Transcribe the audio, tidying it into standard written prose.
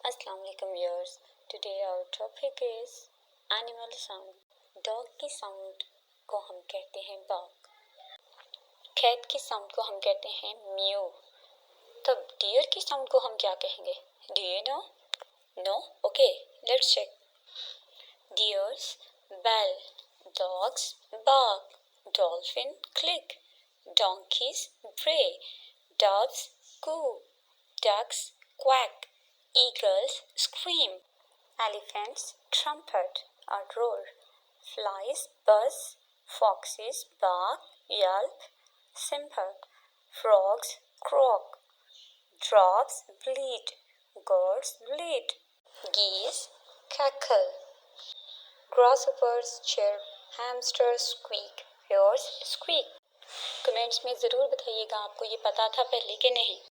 अस्सलाम वालेकुम viewers. Today our topic is animal sound. Dog की साउंड को हम कहते हैं बार्क। कैट की साउंड को हम कहते हैं म्यू। तब डियर की साउंड को हम क्या कहेंगे? Do you know? No? Okay, let's check. Deers bell, dogs bark, dolphin click, donkeys bray, doves coo, ducks quack, eagles scream, elephants trumpet or roar, flies buzz, foxes bark, yelp, simper, frogs croak, doves bleat, goats bleat, geese cackle, grasshoppers chirp, hamsters squeak, hares squeak। Comments में ज़रूर बताइएगा आपको ये पता था पहले कि नहीं।